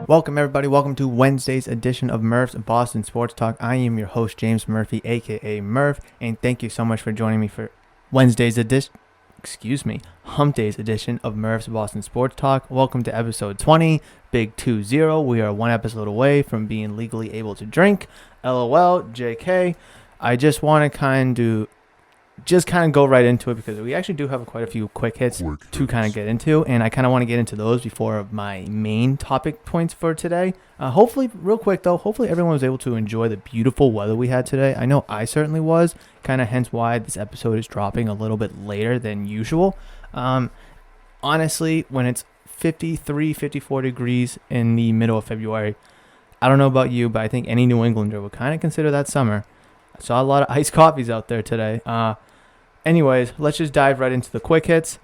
Welcome, everybody. Welcome to Wednesday's edition of Murph's Boston Sports Talk. I am your host, James Murphy, aka Murph, and thank you so much for joining me for Wednesday's edition. Hump Day's edition of Murph's Boston Sports Talk. Welcome to episode 20, Big 2-0. We are one episode away from being legally able to drink. LOL, JK. I just want to kind of go right into it because we actually do have quite a few quick hits to kind of get into, and I kind of want to get into those before my main topic points for today. Hopefully, real quick though, hopefully everyone was able to enjoy the beautiful weather we had today. I know I certainly was, kind of hence why this episode is dropping a little bit later than usual. Honestly, when it's 53, 54 degrees in the middle of February, I don't know about you, but I think any New Englander would kind of consider that summer. I saw a lot of iced coffees out there today. Anyways, let's just dive right into the quick hits.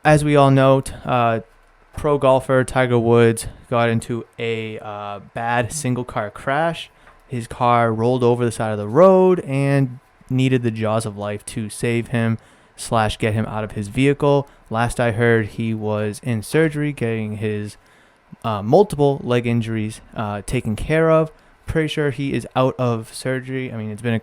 As we all know, pro golfer Tiger Woods got into a bad single-car crash. His car rolled over the side of the road and needed the jaws of life to save him / get him out of his vehicle. Last I heard, he was in surgery getting his multiple leg injuries taken care of. Pretty sure he is out of surgery. I mean, it's been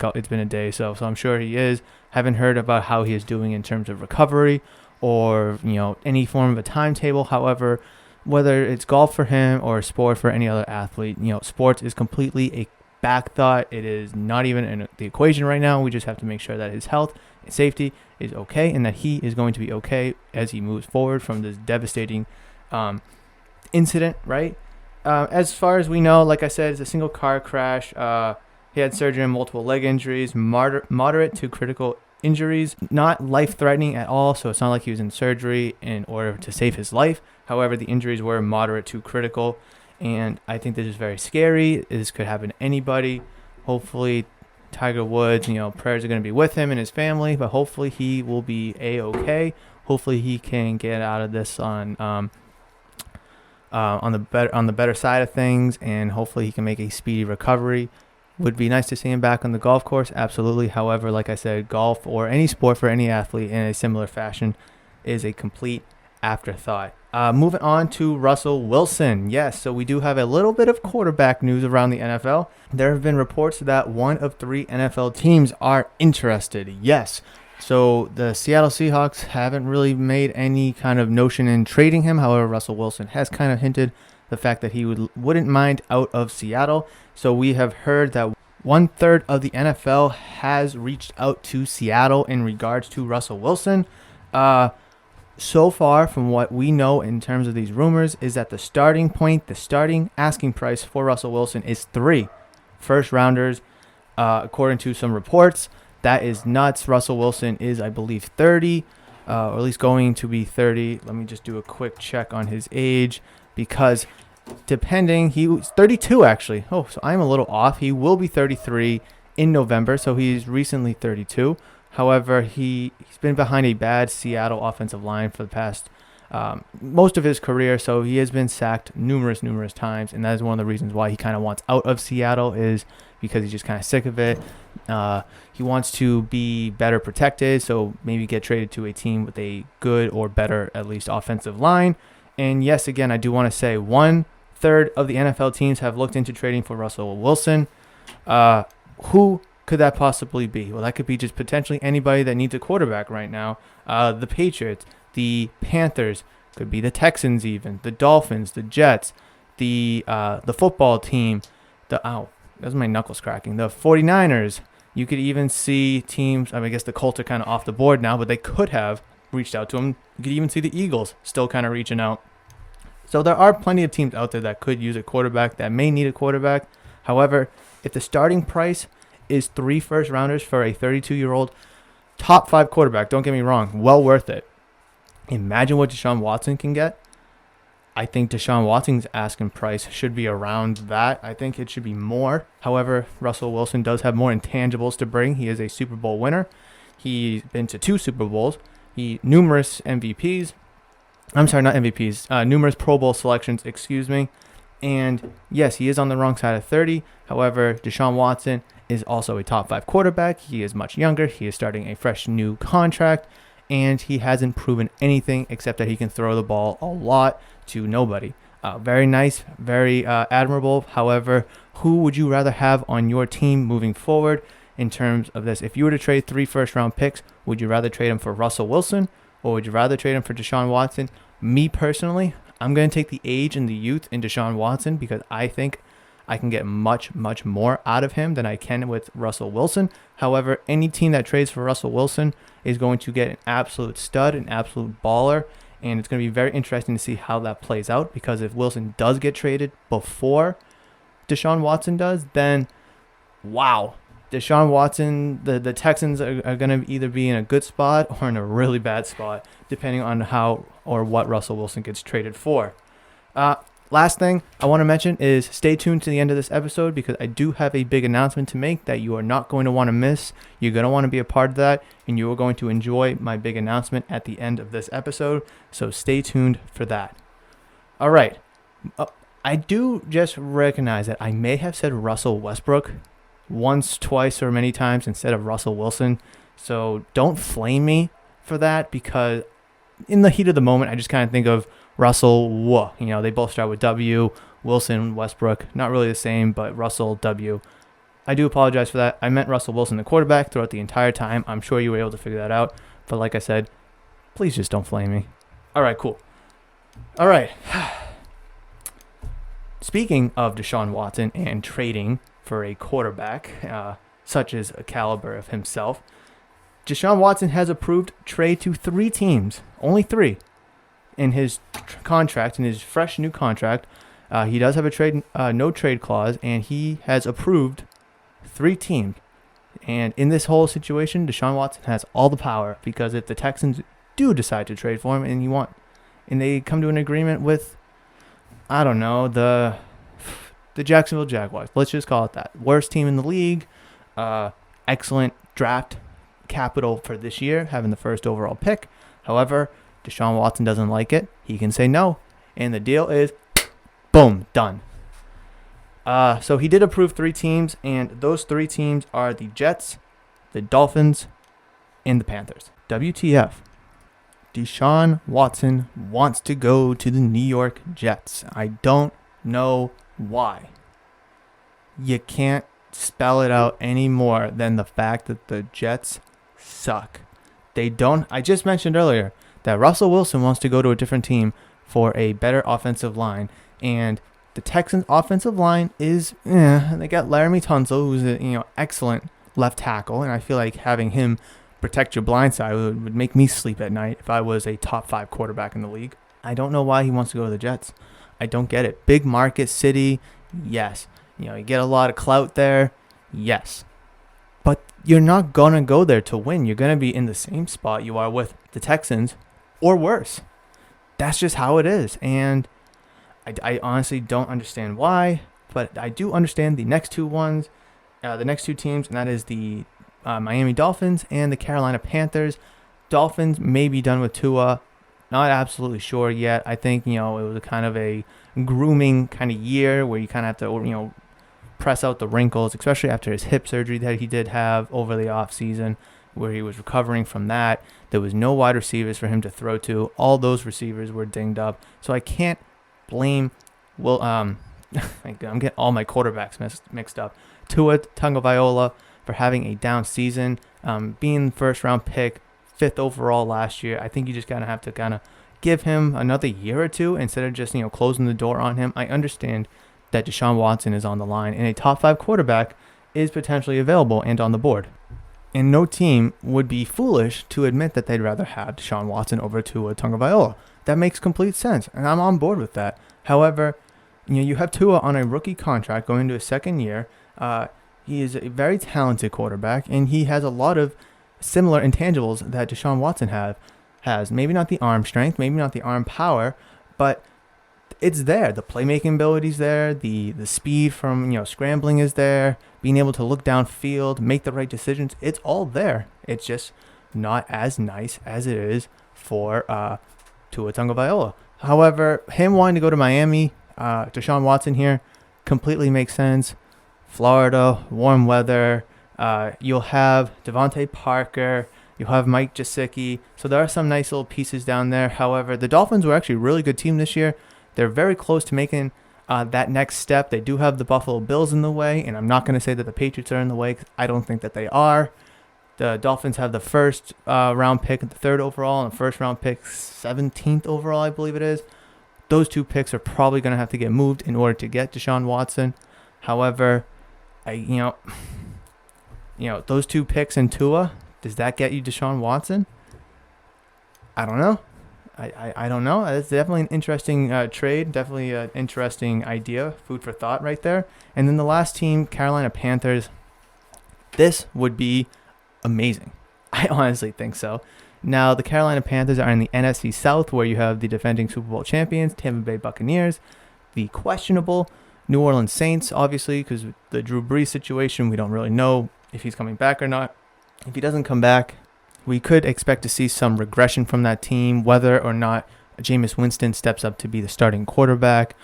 a day, so I'm sure he is. Haven't heard about how he is doing in terms of recovery or any form of a timetable. However, whether it's golf for him or sport for any other athlete, sports is completely a back thought. It is not even in the equation right now. We just have to make sure that his health and safety is okay and that he is going to be okay as he moves forward from this devastating incident, right? As far as we know, like I said, it's a single car crash. He had surgery and multiple leg injuries, moderate to critical injuries, not life-threatening at all, so it's not like he was in surgery in order to save his life. However, the injuries were moderate to critical, and I think this is very scary. This could happen to anybody. Hopefully, Tiger Woods, prayers are going to be with him and his family, but hopefully he will be A-okay. Hopefully he can get out of this on the better side of things, and hopefully he can make a speedy recovery. Would be nice to see him back on the golf course, absolutely. However, like I said, golf or any sport for any athlete in a similar fashion is a complete afterthought. Moving on to Russell Wilson. Yes, so we do have a little bit of quarterback news around the NFL. There have been reports that 1 of 3 NFL teams are interested. Yes. So the Seattle Seahawks haven't really made any kind of notion in trading him. However, Russell Wilson has kind of hinted the fact that he wouldn't mind out of Seattle. So we have heard that 1/3 of the NFL has reached out to Seattle in regards to Russell Wilson. So far, from what we know in terms of these rumors, is that the starting asking price for Russell Wilson is 3 first-rounders, according to some reports. That is nuts. Russell Wilson is, I believe, 30, or at least going to be 30. Let me just do a quick check on his age because he was 32 actually. Oh, so I'm a little off. He will be 33 in November, so he's recently 32. However, he's been behind a bad Seattle offensive line for the past most of his career, so he has been sacked numerous times, and that is one of the reasons why he kind of wants out of Seattle, is because he's just kind of sick of it. He wants to be better protected, so maybe get traded to a team with a good or better, at least, offensive line. And yes, again, I do want to say 1/3 of the NFL teams have looked into trading for Russell Wilson. Who could that possibly be? Well, that could be just potentially anybody that needs a quarterback right now. The Patriots, the Panthers, could be the Texans even, the Dolphins, the Jets, the football team, that's my knuckles cracking, the 49ers. You could even see teams, I guess the Colts are kind of off the board now, but they could have reached out to him. You could even see the Eagles still kind of reaching out. So there are plenty of teams out there that could use a quarterback, that may need a quarterback. However, if the starting price is 3 first-rounders for a 32-year-old top 5 quarterback, don't get me wrong, well worth it. Imagine what Deshaun Watson can get. I think Deshaun Watson's asking price should be around that. I think it should be more. However, Russell Wilson does have more intangibles to bring. He is a Super Bowl winner. He's been to 2 Super Bowls. Numerous MVPs. I'm sorry, not MVPs. Numerous Pro Bowl selections, excuse me. And yes, he is on the wrong side of 30. However, Deshaun Watson is also a top 5 quarterback. He is much younger. He is starting a fresh new contract. And he hasn't proven anything except that he can throw the ball a lot to nobody. Very nice, very admirable. However, who would you rather have on your team moving forward in terms of this? If you were to trade 3 first-round picks, would you rather trade them for Russell Wilson or would you rather trade them for Deshaun Watson? Me personally, I'm going to take the age and the youth in Deshaun Watson because I think I can get much, much more out of him than I can with Russell Wilson. However, any team that trades for Russell Wilson is going to get an absolute stud, an absolute baller, and it's going to be very interesting to see how that plays out because if Wilson does get traded before Deshaun Watson does, then wow. Deshaun Watson, the Texans are going to either be in a good spot or in a really bad spot, depending on how or what Russell Wilson gets traded for. Last thing I want to mention is stay tuned to the end of this episode because I do have a big announcement to make that you are not going to want to miss. You're going to want to be a part of that, and you are going to enjoy my big announcement at the end of this episode, so stay tuned for that. All right. I do just recognize that I may have said Russell Westbrook once, twice, or many times instead of Russell Wilson, so don't flame me for that because in the heat of the moment, I just kind of think of Russell, they both start with W. Wilson, Westbrook, not really the same, but Russell, W. I do apologize for that. I meant Russell Wilson, the quarterback, throughout the entire time. I'm sure you were able to figure that out. But like I said, please just don't flame me. All right, cool. All right. Speaking of Deshaun Watson and trading for a quarterback, such as a caliber of himself, Deshaun Watson has approved trade to 3 teams, only 3. In his contract, in his fresh new contract, he does have a no trade clause, and he has approved 3 teams. And in this whole situation, Deshaun Watson has all the power because if the Texans do decide to trade for him, and they come to an agreement with, I don't know, the Jacksonville Jaguars, let's just call it that, worst team in the league, excellent draft capital for this year, having the first overall pick. However, Deshaun Watson doesn't like it. He can say no. And the deal is, boom, done. So he did approve 3 teams, and those 3 teams are the Jets, the Dolphins, and the Panthers. WTF. Deshaun Watson wants to go to the New York Jets. I don't know why. You can't spell it out any more than the fact that the Jets suck. I just mentioned earlier that Russell Wilson wants to go to a different team for a better offensive line, and the Texans' offensive line is, they got Laramie Tunsil, who's a excellent left tackle, and I feel like having him protect your blind side would make me sleep at night if I was a top 5 quarterback in the league. I don't know why he wants to go to the Jets. I don't get it. Big market city, yes. You get a lot of clout there, yes. But you're not going to go there to win. You're going to be in the same spot you are with the Texans or worse. That's just how it is. And I honestly don't understand why, but I do understand the next 2 ones, the next 2 teams, and that is the Miami Dolphins and the Carolina Panthers. Dolphins may be done with Tua. Not absolutely sure yet. I think, it was a kind of a grooming kind of year where you kind of have to, press out the wrinkles, especially after his hip surgery that he did have over the offseason, where he was recovering from that. There was no wide receivers for him to throw to. All those receivers were dinged up. So I can't blame I'm getting all my quarterbacks mixed up. Tua Tagovailoa for having a down season, being first round pick, 5th overall last year. I think you just have to give him another year or 2 instead of just closing the door on him. I understand that Deshaun Watson is on the line and a top 5 quarterback is potentially available and on the board. And no team would be foolish to admit that they'd rather have Deshaun Watson over Tua Tagovailoa. That makes complete sense, and I'm on board with that. However, you have Tua on a rookie contract going into his 2nd year. He is a very talented quarterback, and he has a lot of similar intangibles that Deshaun Watson has. Maybe not the arm strength, maybe not the arm power, but it's there. The playmaking ability's there. The speed from scrambling is there. Being able to look downfield, make the right decisions, it's all there. It's just not as nice as it is for Tua Tagovailoa. However, him wanting to go to Miami, Deshaun Watson here, completely makes sense. Florida, warm weather. You'll have Devontae Parker. You'll have Mike Gesicki. So there are some nice little pieces down there. However, the Dolphins were actually a really good team this year. they're very close to making that next step. They do have the Buffalo Bills in the way, and I'm not going to say that the Patriots are in the way, because I don't think that they are. The Dolphins have the first round pick and the third overall, and the first round pick 17th overall, I believe it is. Those two picks are probably going to have to get moved in order to get Deshaun Watson. However, those two picks in Tua, does that get you Deshaun Watson? I don't know. I don't know. It's definitely an interesting trade. Definitely an interesting idea. Food for thought right there. And then the last team, Carolina Panthers. This would be amazing. I honestly think so. Now, the Carolina Panthers are in the NFC South, where you have the defending Super Bowl champions, Tampa Bay Buccaneers, the questionable New Orleans Saints, obviously, because the Drew Brees situation, we don't really know if he's coming back or not. If he doesn't come back, we could expect to see some regression from that team, whether or not Jameis Winston steps up to be the starting quarterback.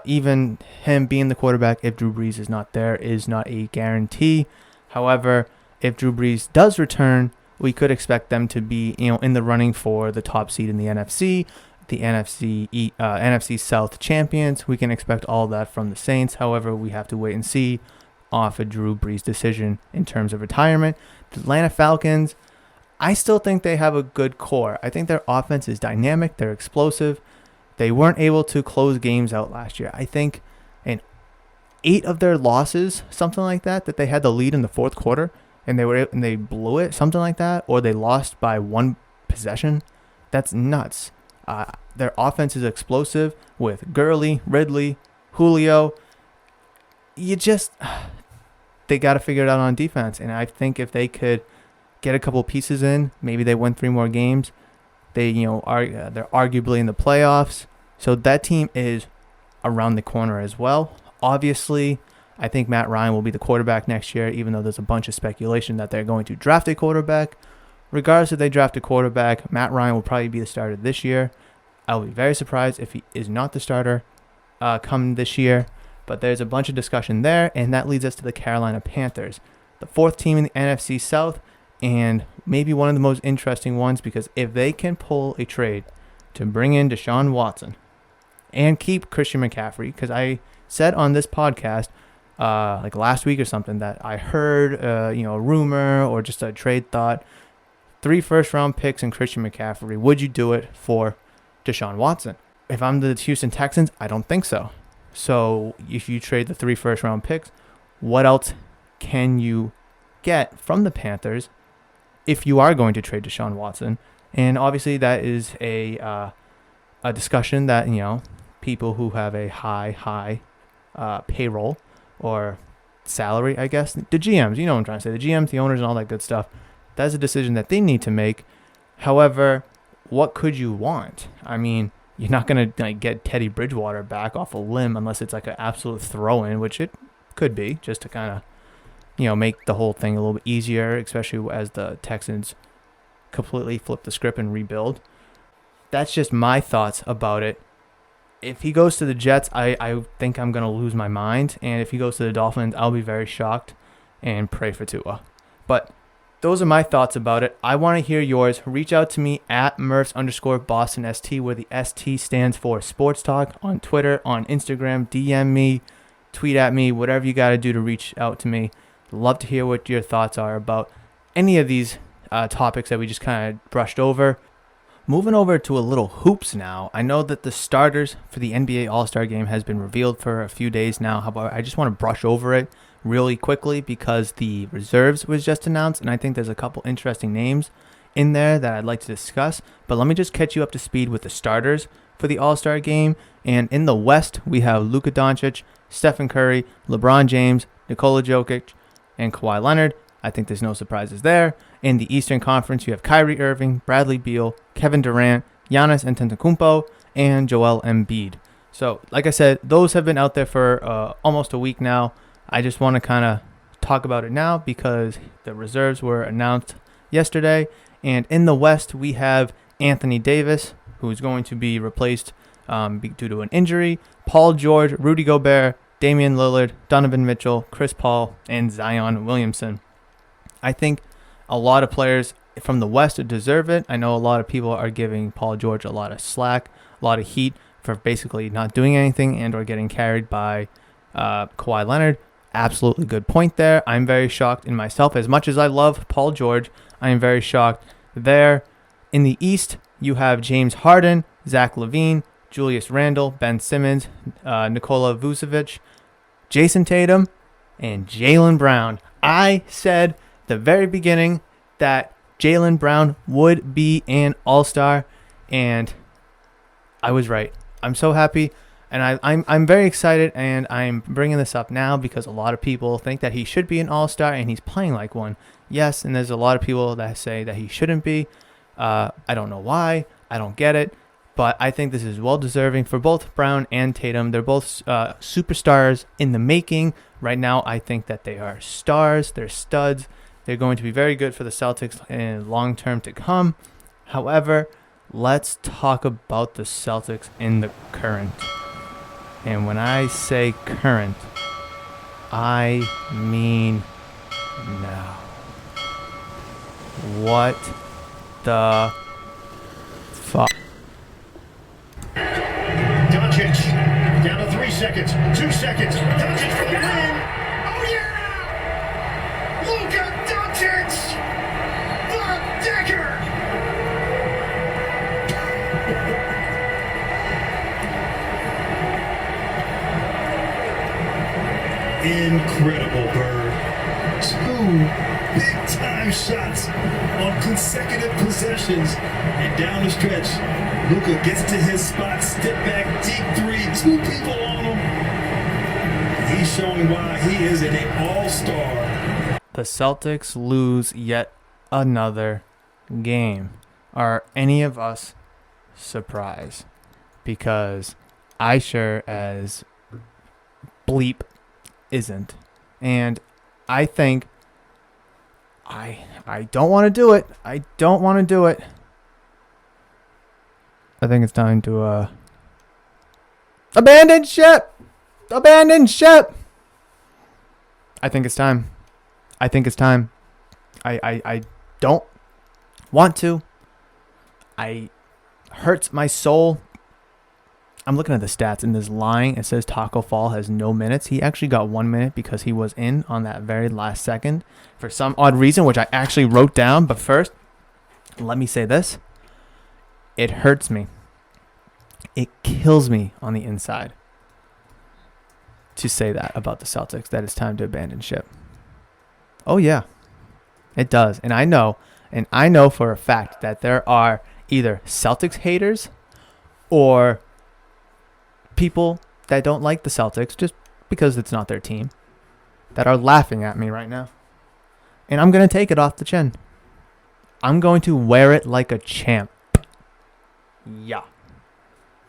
Even him being the quarterback, if Drew Brees is not there, is not a guarantee. However, if Drew Brees does return, we could expect them to be, in the running for the top seed in the NFC, the NFC South champions. We can expect all that from the Saints. However, we have to wait and see off a Drew Brees decision in terms of retirement. The Atlanta Falcons, I still think they have a good core. I think their offense is dynamic. They're explosive. They weren't able to close games out last year. I think in 8 of their losses, something like that they had the lead in the fourth quarter, and they blew it, something like that, or they lost by 1 possession. That's nuts. Their offense is explosive with Gurley, Ridley, Julio. They got to figure it out on defense. And I think if they could get a couple pieces in, maybe they win 3 more games. They're arguably in the playoffs. So that team is around the corner as well. Obviously, I think Matt Ryan will be the quarterback next year, even though there's a bunch of speculation that they're going to draft a quarterback. Regardless if they draft a quarterback, Matt Ryan will probably be the starter this year. I'll be very surprised if he is not the starter come this year. But there's a bunch of discussion there, and that leads us to the Carolina Panthers, the 4th team in the NFC South, and maybe one of the most interesting ones, because if they can pull a trade to bring in Deshaun Watson and keep Christian McCaffrey, because I said on this podcast like last week or something that I heard a rumor or just a trade thought, 3 first-round picks and Christian McCaffrey. Would you do it for Deshaun Watson? If I'm the Houston Texans, I don't think so. So if you trade the 3 first-round picks, what else can you get from the Panthers if you are going to trade Deshaun Watson? And obviously that is a discussion that, people who have a high payroll or salary, I guess, the GMs, you know what I'm trying to say, the GMs, the owners, and all that good stuff, that's a decision that they need to make. However, what could you want? I mean, you're not going to get Teddy Bridgewater back off a limb unless it's like an absolute throw-in, which it could be, just to kind of, make the whole thing a little bit easier, especially as the Texans completely flip the script and rebuild. That's just my thoughts about it. If he goes to the Jets, I think I'm going to lose my mind. And if he goes to the Dolphins, I'll be very shocked and pray for Tua. But those are my thoughts about it. I want to hear yours. Reach out to me at Murphs_BostonST, where the ST stands for Sports Talk, on Twitter, on Instagram. DM me, tweet at me, whatever you got to do to reach out to me. Love to hear what your thoughts are about any of these topics that we just kind of brushed over. Moving over to a little hoops now. I know that the starters for the NBA All-Star Game has been revealed for a few days now. However, I just want to brush over it really quickly because the reserves was just announced, and I think there's a couple interesting names in there that I'd like to discuss. But let me just catch you up to speed with the starters for the All-Star Game. And in the West, we have Luka Doncic, Stephen Curry, LeBron James, Nikola Jokic, and Kawhi Leonard. I think there's no surprises there. In the Eastern Conference, you have Kyrie Irving, Bradley Beal, Kevin Durant, Giannis Antetokounmpo, and Joel Embiid. So, like I said, those have been out there for almost a week now. I just want to kind of talk about it now because the reserves were announced yesterday. And in the West, we have Anthony Davis, who is going to be replaced due to an injury, Paul George, Rudy Gobert, Damian Lillard, Donovan Mitchell, Chris Paul, and Zion Williamson. I think a lot of players from the West deserve it. I know a lot of people are giving Paul George a lot of slack, a lot of heat for basically not doing anything and or getting carried by Kawhi Leonard. Absolutely good point there. I'm very shocked in myself. As much as I love Paul George, I am very shocked there. In the East, you have James Harden, Zach LaVine, Julius Randle, Ben Simmons, Nikola Vucevic, Jason Tatum, and Jaylen Brown. I said the very beginning that Jaylen Brown would be an all-star, and I was right. I'm so happy, and I'm very excited, and I'm bringing this up now because a lot of people think that he should be an all-star, and he's playing like one. Yes, and there's a lot of people that say that he shouldn't be. I don't know why. I don't get it. But I think this is well-deserving for both Brown and Tatum. They're both superstars in the making. Right now, I think that they are stars. They're studs. They're going to be very good for the Celtics in long term to come. However, let's talk about the Celtics in the current. And when I say current, I mean now. What the fuck? Doncic down to 3 seconds, 2 seconds. Doncic for the win. Oh yeah! Luka Doncic, the Decker. Incredible, Bird. 2 big-time shots on consecutive possessions, and down the stretch, Luka gets to his spot, step back, deep 3, 2 people on him. He's showing why he is an all-star. The Celtics lose yet another game. Are any of us surprised? Because I sure as bleep isn't. And I think I don't want to do it. I don't want to do it. I think it's time to abandon ship. Abandon ship. I think it's time. I think it's time. I don't want to. I hurts my soul. I'm looking at the stats in this line. It says Taco Fall has no minutes. He actually got 1 minute because he was in on that very last second for some odd reason, which I actually wrote down. But first, let me say this. It hurts me. It kills me on the inside to say that about the Celtics, that it's time to abandon ship. Oh, yeah, it does. And I know for a fact that there are either Celtics haters or people that don't like the Celtics just because it's not their team that are laughing at me right now. And I'm going to take it off the chin. I'm going to wear it like a champ. Yeah.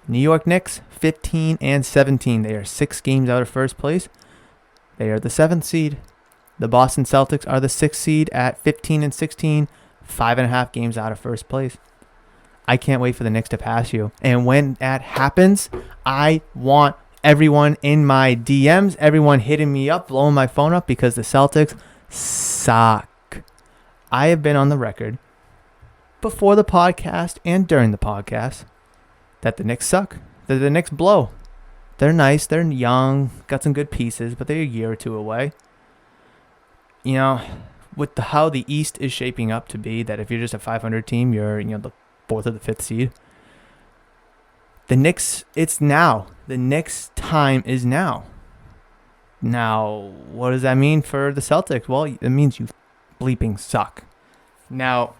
New York Knicks, 15-17. They are 6 games out of first place. They are the 7th seed. The Boston Celtics are the 6th seed at 15-16, 5.5 games out of first place. I can't wait for the Knicks to pass you. And when that happens, I want everyone in my DMs, everyone hitting me up, blowing my phone up because the Celtics suck. I have been on the record before the podcast and during the podcast that the Knicks suck, that the Knicks blow. They're nice, they're young, got some good pieces, but they're a year or 2 away. You know, with how the East is shaping up to be, that if you're just a 500 team, you're the 4th or the 5th seed. The Knicks, it's now. The Knicks' time is now. Now, what does that mean for the Celtics? Well, it means you bleeping suck. Now,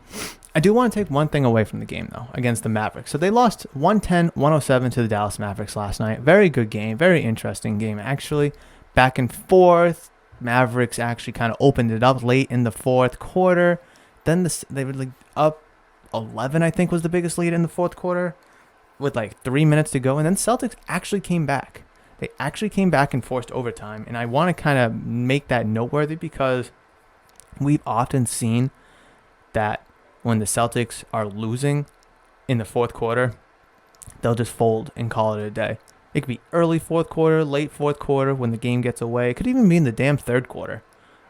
I do want to take one thing away from the game, though, against the Mavericks. So they lost 110-107 to the Dallas Mavericks last night. Very good game. Very interesting game, actually. Back and forth. Mavericks actually kind of opened it up late in the 4th quarter. Then they were up 11, I think, was the biggest lead in the 4th quarter with 3 minutes to go. And then Celtics actually came back. They actually came back and forced overtime. And I want to kind of make that noteworthy because we've often seen that when the Celtics are losing in the 4th quarter, they'll just fold and call it a day. It could be early 4th quarter, late 4th quarter when the game gets away. It could even be in the damn 3rd quarter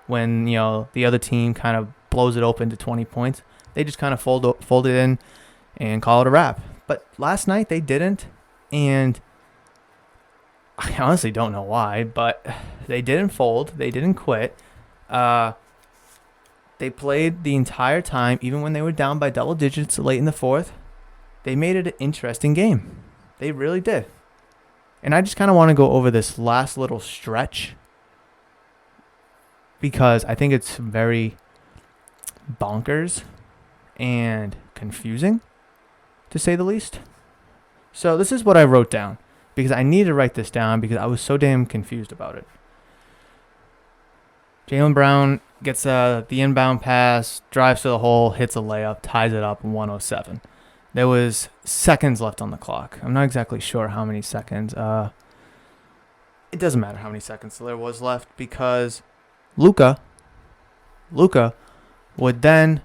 when, the other team kind of blows it open to 20 points. They just kind of fold it in and call it a wrap. But last night they didn't, And I honestly don't know why, but they didn't fold. They didn't quit. They played the entire time, even when they were down by double digits late in the fourth. They made it an interesting game. They really did. And I just kind of want to go over this last little stretch because I think it's very bonkers and confusing, to say the least. So this is what I wrote down because I needed to write this down because I was so damn confused about it. Jaylen Brown gets the inbound pass, drives to the hole, hits a layup, ties it up 107. There was seconds left on the clock. I'm not exactly sure how many seconds. It doesn't matter how many seconds there was left because Luka would then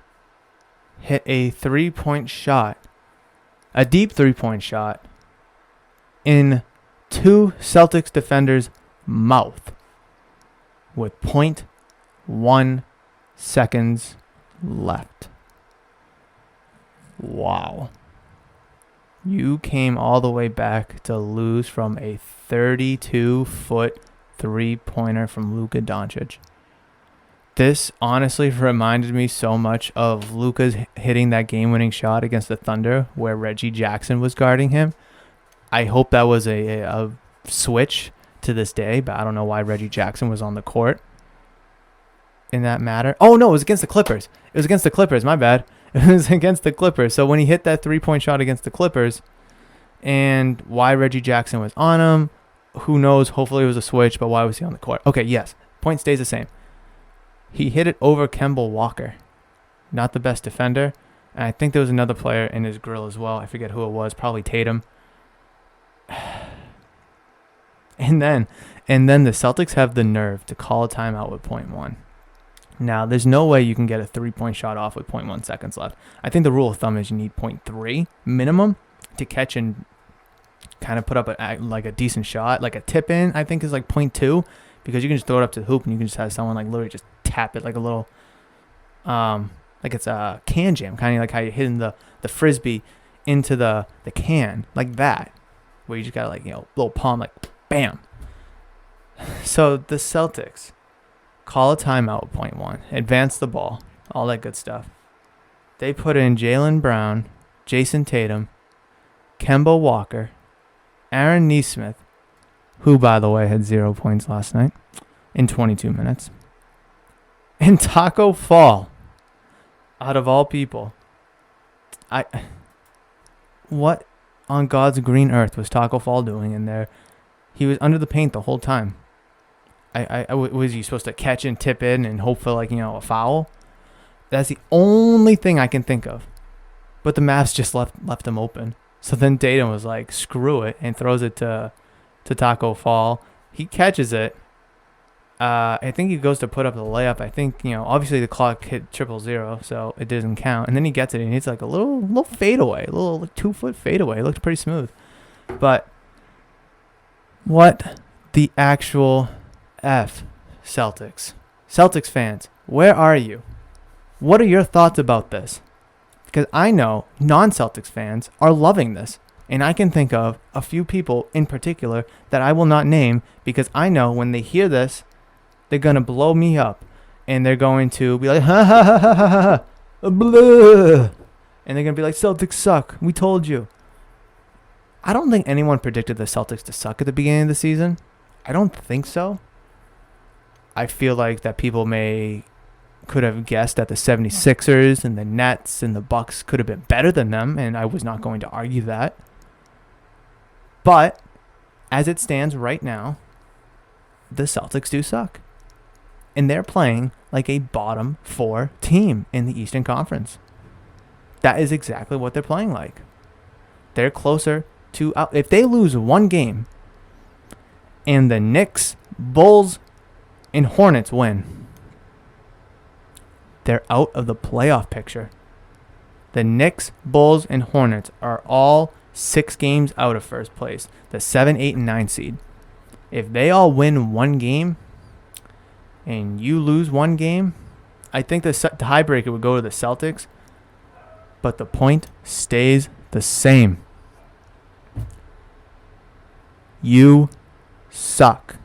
hit a 3-point shot, a deep 3-point shot, in two Celtics defenders' mouth with 0.1 seconds left. Wow. You came all the way back to lose from a 32-foot three-pointer from Luka Doncic. This honestly reminded me so much of Luka's hitting that game-winning shot against the Thunder where Reggie Jackson was guarding him. I hope that was a switch to this day, but I don't know why Reggie Jackson was on the court in that matter. Oh, no, it was against the Clippers. It was against the Clippers, my bad. It was against the Clippers. So when he hit that 3-point shot against the Clippers and why Reggie Jackson was on him, who knows? Hopefully it was a switch, but why was he on the court? Okay, yes. Point stays the same. He hit it over Kemba Walker. Not the best defender. And I think there was another player in his grill as well. I forget who it was. Probably Tatum. And then the Celtics have the nerve to call a timeout with 0.1. Now, there's no way you can get a 3-point shot off with 0.1 seconds left. I think the rule of thumb is you need 0.3 minimum to catch and kind of put up a decent shot. Like a tip in, I think, is like 0.2 because you can just throw it up to the hoop and you can just have someone like literally just tap it like a little, like it's a can jam, kind of like how you're hitting the frisbee into the can, like that, where you just got like, little palm, like bam. So the Celtics call a timeout with 0.1, advance the ball, all that good stuff. They put in Jaylen Brown, Jason Tatum, Kemba Walker, Aaron Nesmith, who, by the way, had 0 points last night in 22 minutes, and Taco Fall, out of all people. What on God's green earth was Taco Fall doing in there? He was under the paint the whole time. Was he supposed to catch and tip in and hope for a foul? That's the only thing I can think of. But the Mavs just left him open. So then Tatum was like, screw it, and throws it to Taco Fall. He catches it. I think he goes to put up the layup. I think, obviously the clock hit 000, so it doesn't count. And then he gets it, and it's like a little fadeaway, a little 2-foot fadeaway. It looks pretty smooth. But what the actual F, Celtics? Celtics fans, where are you? What are your thoughts about this? Because I know non-Celtics fans are loving this. And I can think of a few people in particular that I will not name because I know when they hear this, they're going to blow me up. And they're going to be like, ha ha ha ha ha ha, blah. And they're going to be like, Celtics suck. We told you. I don't think anyone predicted the Celtics to suck at the beginning of the season. I don't think so. I feel like that people could have guessed that the 76ers and the Nets and the Bucks could have been better than them, and I was not going to argue that. But as it stands right now, the Celtics do suck. And they're playing like a bottom 4 team in the Eastern Conference. That is exactly what they're playing like. They're closer to if they lose one game and the Knicks, Bulls, and Hornets win, they're out of the playoff picture. The Knicks, Bulls, and Hornets are all 6 games out of first place, the 7, 8, and 9 seed. If they all win one game and you lose one game, I think the tiebreaker would go to the Celtics, but the point stays the same. You suck.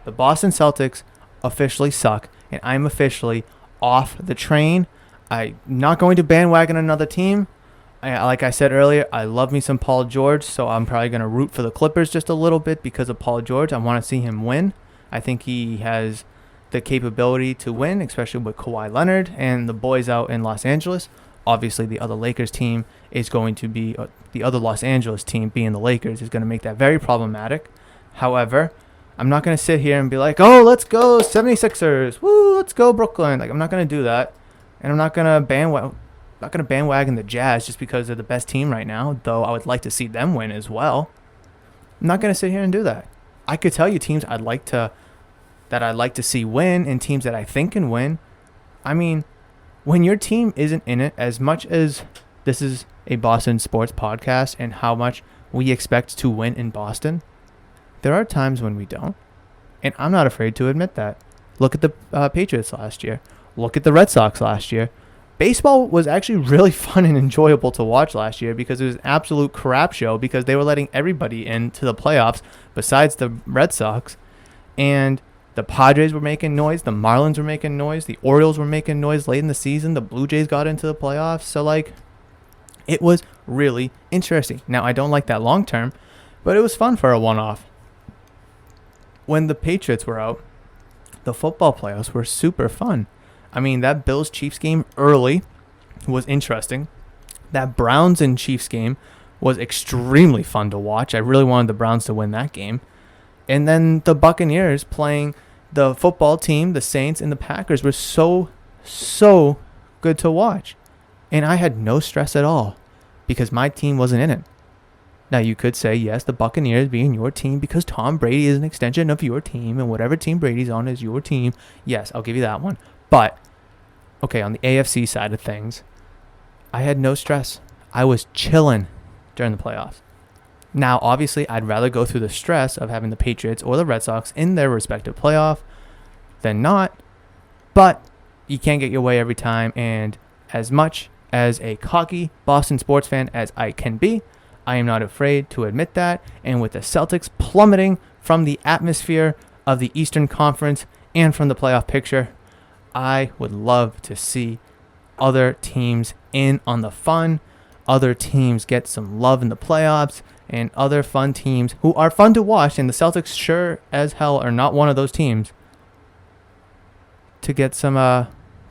The Boston Celtics officially suck, and I'm officially off the train. I'm not going to bandwagon another team. Like I said earlier, I love me some Paul George, so I'm probably going to root for the Clippers just a little bit because of Paul George. I want to see him win. I think he has the capability to win, especially with Kawhi Leonard and the boys out in Los Angeles. Obviously, the other Lakers team is going to be, the other Los Angeles team being the Lakers is going to make that very problematic. However, I'm not going to sit here and be like, oh, let's go 76ers. Woo, let's go Brooklyn. Like, I'm not going to do that. And I'm not going to bandwagon the Jazz just because they're the best team right now, though I would like to see them win as well. I'm not going to sit here and do that. I could tell you teams I'd like to see win and teams that I think can win. I mean, when your team isn't in it, as much as this is a Boston sports podcast and how much we expect to win in Boston, there are times when we don't. And I'm not afraid to admit that. Look at the Patriots last year. Look at the Red Sox last year. Baseball was actually really fun and enjoyable to watch last year because it was an absolute crap show because they were letting everybody into the playoffs besides the Red Sox. And the Padres were making noise. The Marlins were making noise. The Orioles were making noise late in the season. The Blue Jays got into the playoffs. So, like, it was really interesting. Now, I don't like that long term, but it was fun for a one-off. When the Patriots were out, the football playoffs were super fun. I mean, that Bills-Chiefs game early was interesting. That Browns and Chiefs game was extremely fun to watch. I really wanted the Browns to win that game. And then the Buccaneers playing the football team, the Saints, and the Packers were so good to watch. And I had no stress at all because my team wasn't in it. Now, you could say, yes, the Buccaneers being your team because Tom Brady is an extension of your team and whatever team Brady's on is your team. Yes, I'll give you that one. But, okay, on the AFC side of things, I had no stress. I was chilling during the playoffs. Now, obviously, I'd rather go through the stress of having the Patriots or the Red Sox in their respective playoff than not. But you can't get your way every time. And as much as a cocky Boston sports fan as I can be, I am not afraid to admit that. And with the Celtics plummeting from the atmosphere of the Eastern Conference and from the playoff picture, I would love to see other teams in on the fun, other teams get some love in the playoffs, and other fun teams who are fun to watch, and the Celtics sure as hell are not one of those teams, to get some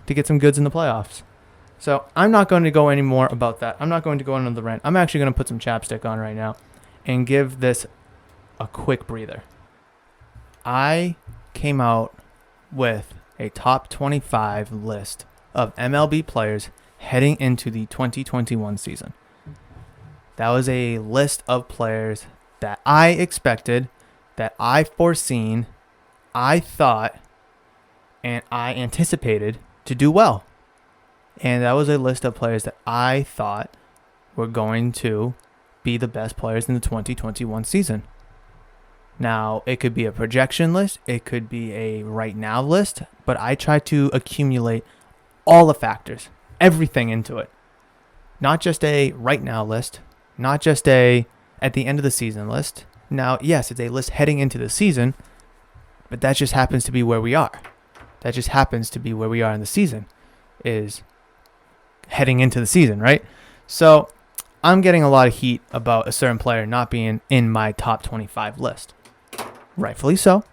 goods in the playoffs. So I'm not going to go any more about that. I'm not going to go on another rant. I'm actually going to put some chapstick on right now and give this a quick breather. I came out with a top 25 list of MLB players heading into the 2021 season. That was a list of players that I expected, that I foreseen, I thought, and I anticipated to do well. And that was a list of players that I thought were going to be the best players in the 2021 season. Now, it could be a projection list, it could be a right now list, but I tried to accumulate all the factors, everything into it. Not just a right now list, not just a at the end of the season list. Now, yes, it's a list heading into the season, but that just happens to be where we are. That just happens to be where we are in the season, is heading into the season, right? So I'm getting a lot of heat about a certain player not being in my top 25 list. Rightfully so.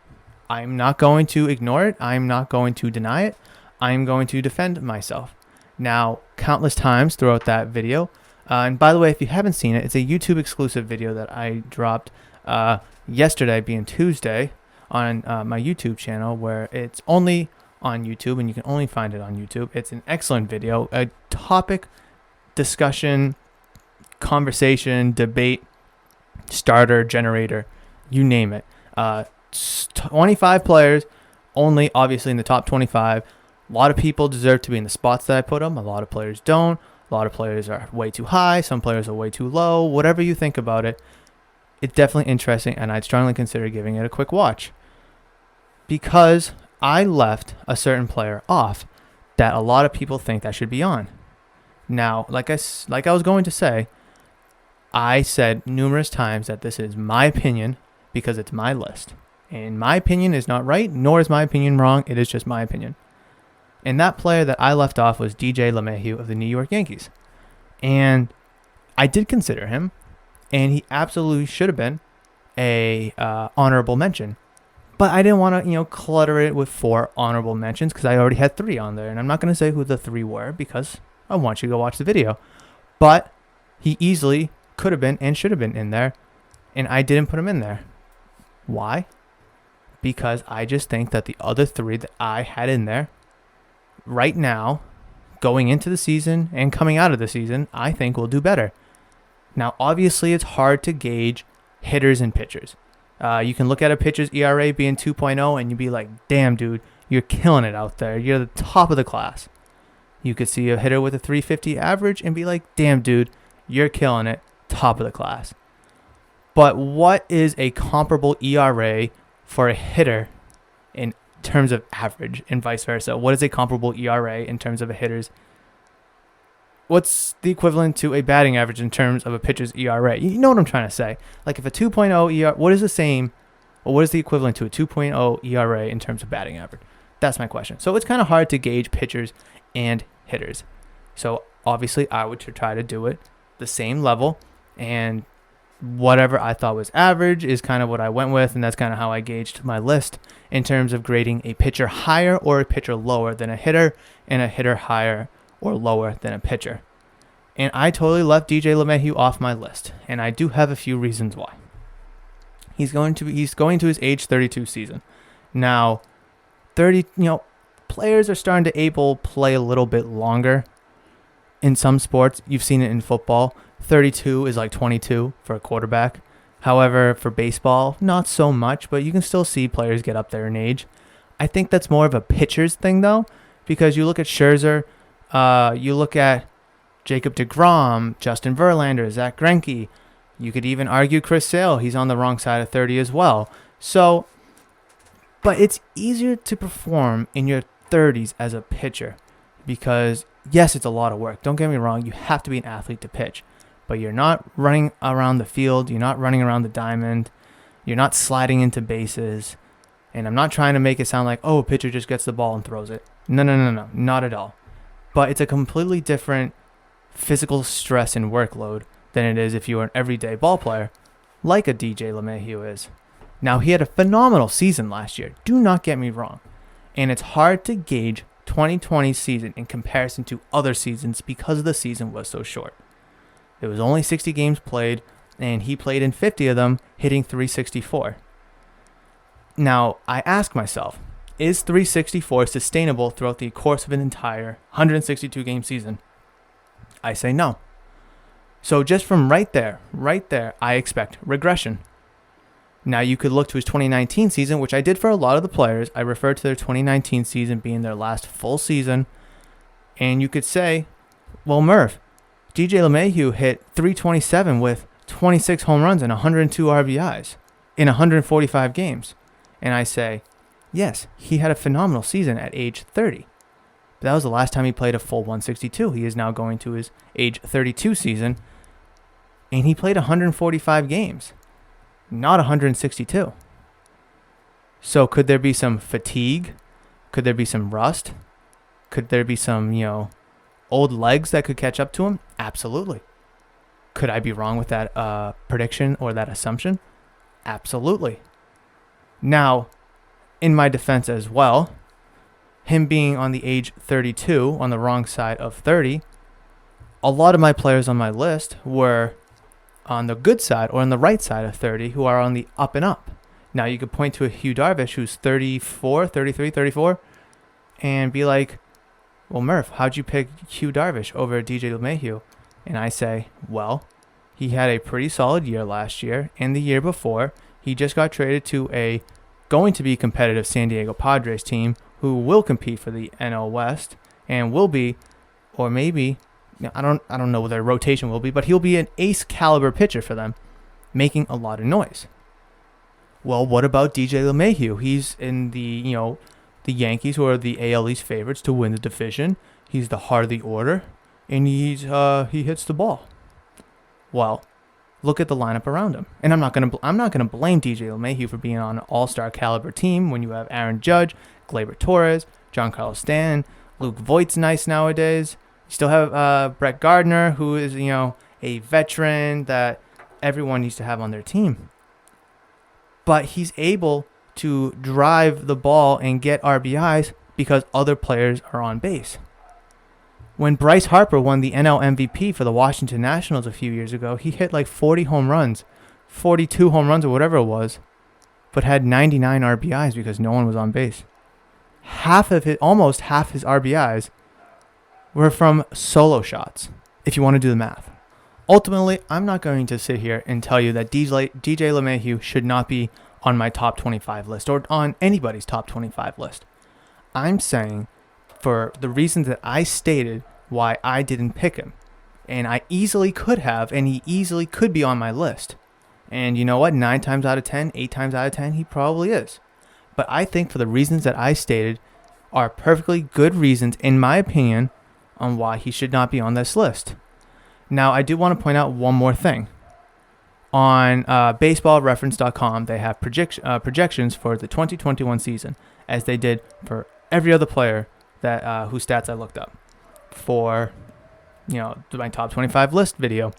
I'm not going to ignore it. I'm not going to deny it. I'm going to defend myself. Now, countless times throughout that video, and by the way, if you haven't seen it, it's a YouTube exclusive video that I dropped yesterday, being Tuesday, on my YouTube channel, where it's only on YouTube and you can only find it on YouTube. It's an excellent video, a topic, discussion, conversation, debate, starter, generator, you name it. 25 players, only obviously in the top 25. A lot of people deserve to be in the spots that I put them. A lot of players don't. A lot of players are way too high. Some players are way too low. Whatever you think about it, it's definitely interesting, and I'd strongly consider giving it a quick watch. Because I left a certain player off that a lot of people think that should be on. Now, like I was going to say, I said numerous times that this is my opinion, because it's my list. And my opinion is not right, nor is my opinion wrong. It is just my opinion. And that player that I left off was DJ LeMahieu of the New York Yankees. And I did consider him, and he absolutely should have been a honorable mention. But I didn't want to, clutter it with 4 honorable mentions because I already had 3 on there. And I'm not going to say who the 3 were because I want you to go watch the video. But he easily could have been and should have been in there, and I didn't put him in there. Why? Because I just think that the other 3 that I had in there right now, going into the season and coming out of the season, I think will do better. Now, obviously, it's hard to gauge hitters and pitchers. You can look at a pitcher's ERA being 2.0 and you'd be like, damn, dude, you're killing it out there. You're the top of the class. You could see a hitter with a 350 average and be like, damn, dude, you're killing it, top of the class. But what is a comparable ERA for a hitter in terms of average and vice versa? What is a comparable ERA in terms of a hitter's? What's the equivalent to a batting average in terms of a pitcher's ERA? You know what I'm trying to say. Like if a 2.0 ERA, what is the same, or what is the equivalent to a 2.0 ERA in terms of batting average? That's my question. So it's kind of hard to gauge pitchers and hitters. So obviously I would try to do it the same level, and whatever I thought was average is kind of what I went with, and that's kind of how I gauged my list in terms of grading a pitcher higher or a pitcher lower than a hitter, and a hitter higher or lower than a pitcher. And I totally left DJ LeMahieu off my list, and I do have a few reasons why. He's going to his age 32 season. Now, players are starting to play a little bit longer. In some sports, you've seen it in football. 32 is like 22 for a quarterback. However, for baseball, not so much, but you can still see players get up there in age. I think that's more of a pitcher's thing, though, because you look at Scherzer, you look at Jacob deGrom, Justin Verlander, Zach Greinke. You could even argue Chris Sale. He's on the wrong side of 30 as well. So, but it's easier to perform in your 30s as a pitcher because, yes, it's a lot of work. Don't get me wrong. You have to be an athlete to pitch. But you're not running around the field. You're not running around the diamond. You're not sliding into bases. And I'm not trying to make it sound like, oh, a pitcher just gets the ball and throws it. No, not at all. But it's a completely different physical stress and workload than it is if you were an everyday ball player like a DJ LeMahieu is. Now, he had a phenomenal season last year. Do not get me wrong. And it's hard to gauge 2020's season in comparison to other seasons because the season was so short. There was only 60 games played, and he played in 50 of them, hitting 364. Now, I ask myself, is 364 sustainable throughout the course of an entire 162-game season? I say no. So just from right there, I expect regression. Now, you could look to his 2019 season, which I did for a lot of the players. I referred to their 2019 season being their last full season, and you could say, well, Murph, DJ LeMahieu hit 327 with 26 home runs and 102 RBIs in 145 games. And I say, yes, he had a phenomenal season at age 30. But that was the last time he played a full 162. He is now going to his age 32 season, and he played 145 games, not 162. So could there be some fatigue? Could there be some rust? Could there be some, old legs that could catch up to him? Absolutely. Could I be wrong with that prediction or that assumption? Absolutely. Now, in my defense as well, him being on the age 32, on the wrong side of 30, a lot of my players on my list were on the good side or on the right side of 30 who are on the up and up. Now, you could point to a Hugh Darvish who's 34, 33, 34, and be like, well, Murph, how'd you pick Hugh Darvish over DJ LeMahieu? And I say, well, he had a pretty solid year last year, and the year before, he just got traded to a going to be competitive San Diego Padres team who will compete for the NL West and will be, or maybe, I don't know what their rotation will be, but he'll be an ace caliber pitcher for them, making a lot of noise. Well, what about DJ LeMahieu? He's in the Yankees, who are the AL East favorites to win the division. He's the heart of the order, and he hits the ball. Well, look at the lineup around him. And I'm not gonna blame DJ LeMahieu for being on an all-star caliber team when you have Aaron Judge, Gleyber Torres, Giancarlo Stanton, Luke Voigt's nice nowadays. You still have Brett Gardner, who is a veteran that everyone needs to have on their team. But he's able to drive the ball and get RBIs because other players are on base. When Bryce Harper won the NL MVP for the Washington Nationals a few years ago, he hit like 40 home runs, 42 home runs or whatever it was, but had 99 RBIs because no one was on base. Almost half his RBIs were from solo shots, if you want to do the math. Ultimately, I'm not going to sit here and tell you that DJ LeMahieu should not be on my top 25 list or on anybody's top 25 list. I'm saying, for the reasons that I stated, why I didn't pick him. And I easily could have, and he easily could be on my list. And you know what? 9 times out of 10, 8 times out of 10, he probably is. But I think for the reasons that I stated are perfectly good reasons, in my opinion, on why he should not be on this list. Now, I do want to point out one more thing. On baseballreference.com, they have projections for the 2021 season, as they did for every other player that whose stats I looked up for, my top 25 list video.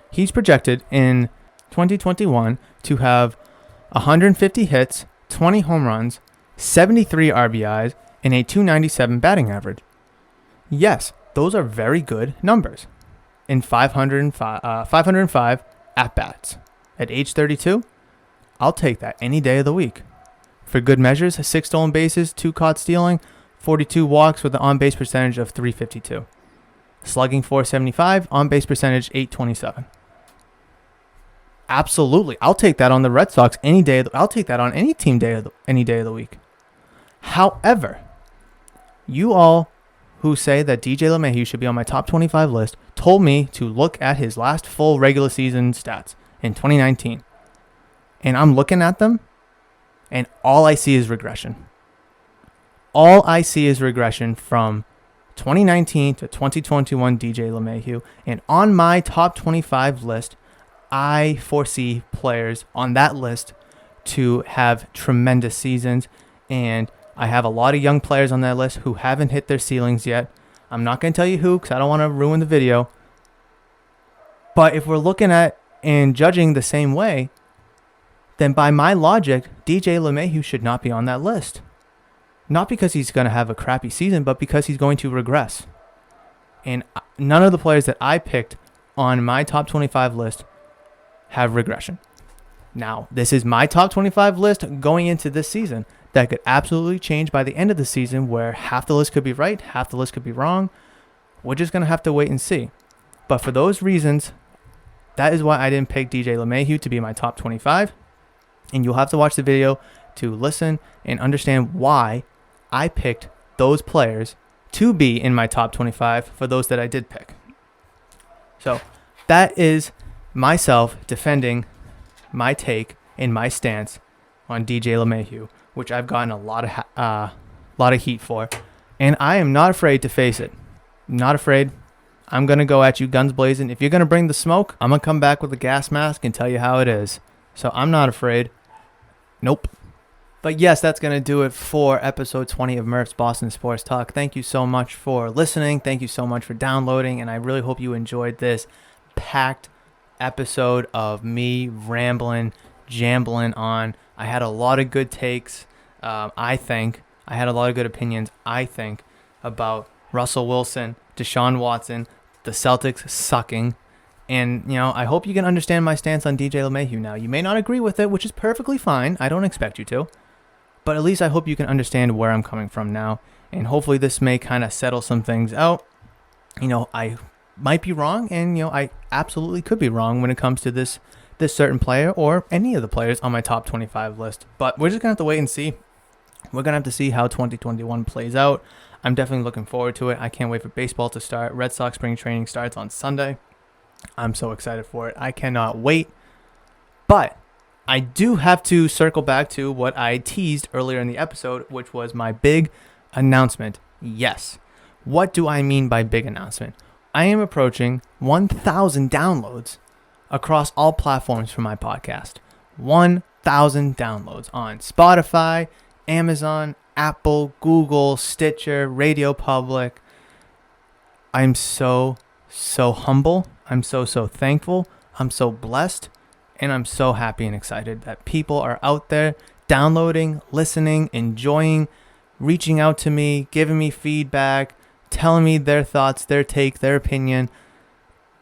He's projected in 2021 to have 150 hits, 20 home runs, 73 RBIs, and a 297 batting average. Yes, those are very good numbers. In 505 at-bats. At age 32, I'll take that any day of the week. For good measures, 6 stolen bases, 2 caught stealing, 42 walks with an on-base percentage of .352. Slugging .475, on-base percentage .827. Absolutely. I'll take that on the Red Sox any day. I'll take that on any team any day of the week. However, you all who say that DJ LeMahieu should be on my top 25 list told me to look at his last full regular season stats in 2019. And I'm looking at them, and all I see is regression. All I see is regression from 2019 to 2021 DJ LeMahieu. And on my top 25 list, I foresee players on that list to have tremendous seasons. And I have a lot of young players on that list who haven't hit their ceilings yet. I'm not going to tell you who because I don't want to ruin the video. But if we're looking at and judging the same way, then by my logic, DJ LeMahieu should not be on that list. Not because he's going to have a crappy season, but because he's going to regress. And none of the players that I picked on my top 25 list have regression. Now, this is my top 25 list going into this season. That could absolutely change by the end of the season, where half the list could be right, half the list could be wrong. We're just going to have to wait and see. But for those reasons, that is why I didn't pick DJ LeMahieu to be my top 25. And you'll have to watch the video to listen and understand why I picked those players to be in my top 25 for those that I did pick. So that is myself defending my take and my stance on DJ LeMahieu, which I've gotten a lot of heat for. And I am not afraid to face it. Not afraid. I'm going to go at you guns blazing. If you're going to bring the smoke, I'm going to come back with a gas mask and tell you how it is. So I'm not afraid. Nope. But yes, that's going to do it for episode 20 of Murph's Boston Sports Talk. Thank you so much for listening. Thank you so much for downloading. And I really hope you enjoyed this packed episode of me rambling, jambling on. I had a lot of good takes, I think. I had a lot of good opinions, I think, about Russell Wilson, Deshaun Watson, the Celtics sucking. And, I hope you can understand my stance on DJ LeMahieu now. You may not agree with it, which is perfectly fine. I don't expect you to. But at least I hope you can understand where I'm coming from now. And hopefully this may kind of settle some things out. I might be wrong, and, I absolutely could be wrong when it comes to this certain player or any of the players on my top 25 list. But we're just going to have to wait and see. We're going to have to see how 2021 plays out. I'm definitely looking forward to it. I can't wait for baseball to start. Red Sox spring training starts on Sunday. I'm so excited for it. I cannot wait. But I do have to circle back to what I teased earlier in the episode, which was my big announcement. Yes. What do I mean by big announcement? I am approaching 1,000 downloads across all platforms for my podcast. 1,000 downloads on Spotify, Amazon, Apple, Google, Stitcher, Radio Public. I'm so humble. I'm so thankful. I'm so blessed. And I'm so happy and excited that people are out there downloading, listening, enjoying, reaching out to me, giving me feedback, telling me their thoughts, their take, their opinion.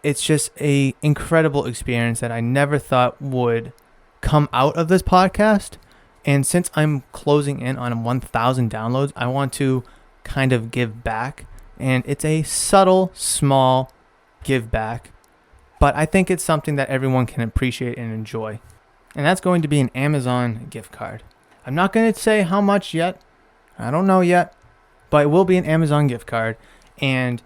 It's just an incredible experience that I never thought would come out of this podcast. And since I'm closing in on 1,000 downloads, I want to kind of give back. And it's a subtle, small give back. But I think it's something that everyone can appreciate and enjoy. And that's going to be an Amazon gift card. I'm not going to say how much yet. I don't know yet. But it will be an Amazon gift card. And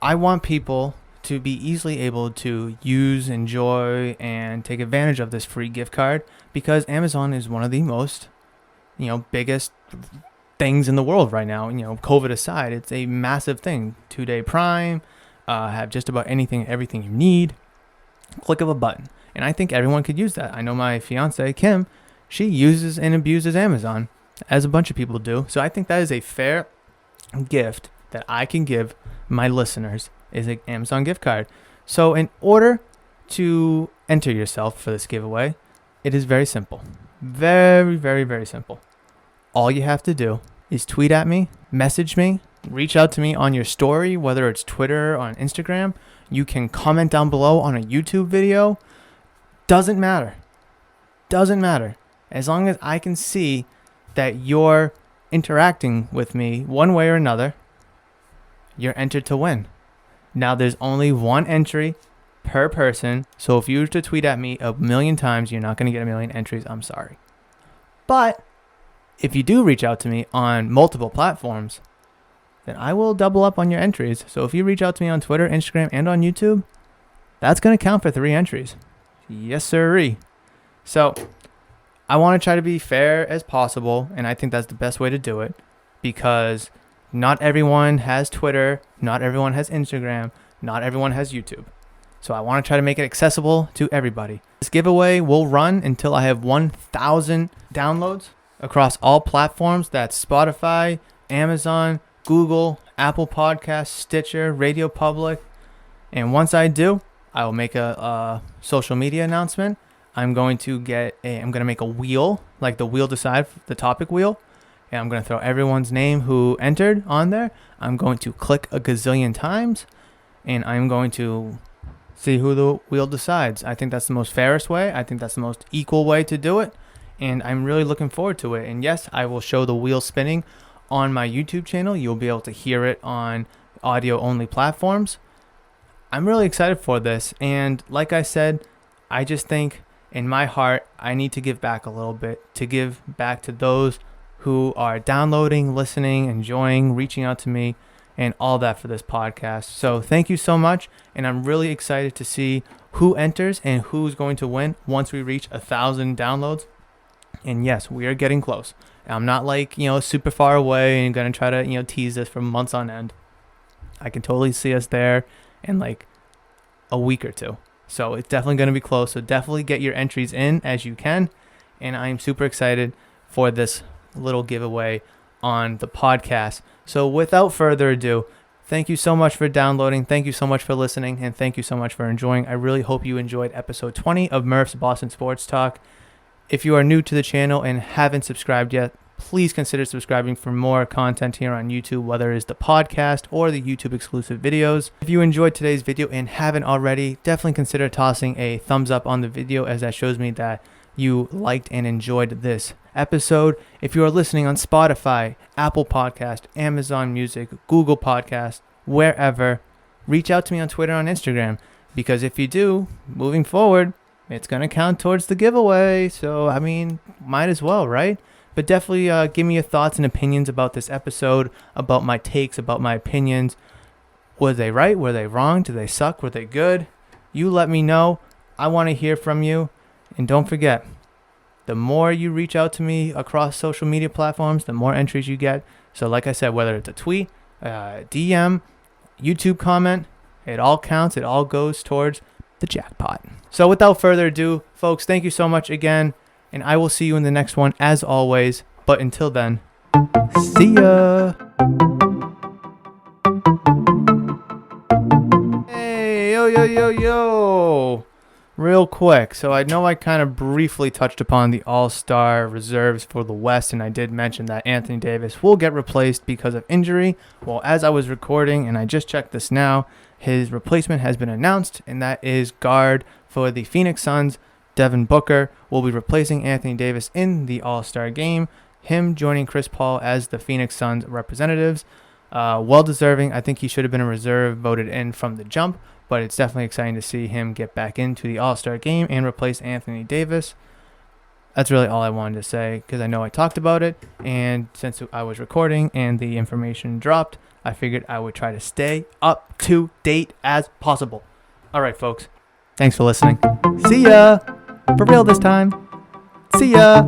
I want people to be easily able to use, enjoy, and take advantage of this free gift card. Because Amazon is one of the most, biggest things in the world right now. COVID aside, it's a massive thing. 2-day Prime. Have just about everything you need. Click of a button. And I think everyone could use that. I know my fiance, Kim, she uses and abuses Amazon, as a bunch of people do. So I think that is a fair gift that I can give my listeners, is an Amazon gift card. So in order to enter yourself for this giveaway, it is very simple. Very, very, very simple. All you have to do is tweet at me, message me, reach out to me on your story, whether it's Twitter or on Instagram. You can comment down below on a YouTube video. Doesn't matter. As long as I can see that you're interacting with me one way or another, you're entered to win. Now, there's only one entry per person. So if you were to tweet at me 1,000,000 times, you're not going to get 1,000,000 entries. I'm sorry. But if you do reach out to me on multiple platforms, then I will double up on your entries. So if you reach out to me on Twitter, Instagram, and on YouTube, that's going to count for 3 entries. Yes, sirree. So I want to try to be fair as possible, and I think that's the best way to do it, because not everyone has Twitter, not everyone has Instagram, not everyone has YouTube. So I want to try to make it accessible to everybody. This giveaway will run until I have 1,000 downloads across all platforms. That's Spotify, Amazon, Google, Apple Podcasts, Stitcher, Radio Public. And once I do, I will make a social media announcement. I'm going to make a wheel, like the wheel decide, the topic wheel. And I'm going to throw everyone's name who entered on there. I'm going to click a gazillion times, and I'm going to see who the wheel decides. I think that's the most fairest way. I think that's the most equal way to do it. And I'm really looking forward to it. And yes, I will show the wheel spinning on my YouTube channel. You'll be able to hear it on audio-only platforms. I'm really excited for this. And like I said, I just think in my heart, I need to give back a little bit, to give back to those who are downloading, listening, enjoying, reaching out to me, and all that for this podcast. So thank you so much. And I'm really excited to see who enters and who's going to win once we reach 1,000 downloads. And yes, we are getting close. I'm not super far away and going to try to, tease this for months on end. I can totally see us there in a week or two. So it's definitely going to be close. So definitely get your entries in as you can. And I'm super excited for this little giveaway on the podcast. So without further ado, thank you so much for downloading. Thank you so much for listening. And thank you so much for enjoying. I really hope you enjoyed episode 20 of Murph's Boston Sports Talk. If you are new to the channel and haven't subscribed yet, please consider subscribing for more content here on YouTube, whether it's the podcast or the YouTube exclusive videos. If you enjoyed today's video and haven't already, definitely consider tossing a thumbs up on the video, as that shows me that you liked and enjoyed this episode. If you are listening on Spotify, Apple Podcast, Amazon Music, Google Podcast, wherever, reach out to me on Twitter and Instagram, because if you do, moving forward, it's going to count towards the giveaway. So, might as well, right? But definitely give me your thoughts and opinions about this episode, about my takes, about my opinions. Were they right? Were they wrong? Did they suck? Were they good? You let me know. I want to hear from you. And don't forget, the more you reach out to me across social media platforms, the more entries you get. So like I said, whether it's a tweet, DM, YouTube comment, it all counts. It all goes towards the jackpot. So without further ado, folks, thank you so much again, and I will see you in the next one as always. But until then, see ya. Hey, yo. Real quick, so I know I kind of briefly touched upon the All-Star reserves for the West, and I did mention that Anthony Davis will get replaced because of injury. Well, as I was recording, and I just checked this now, his replacement has been announced, and that is guard for the Phoenix Suns, Devin Booker, will be replacing Anthony Davis in the All-Star game, him joining Chris Paul as the Phoenix Suns representatives. Well-deserving. I think he should have been a reserve, voted in from the jump, but it's definitely exciting to see him get back into the All-Star game and replace Anthony Davis. That's really all I wanted to say because I know I talked about it, and since I was recording and the information dropped, I figured I would try to stay up to date as possible. All right, folks. Thanks for listening. See ya. For real this time. See ya.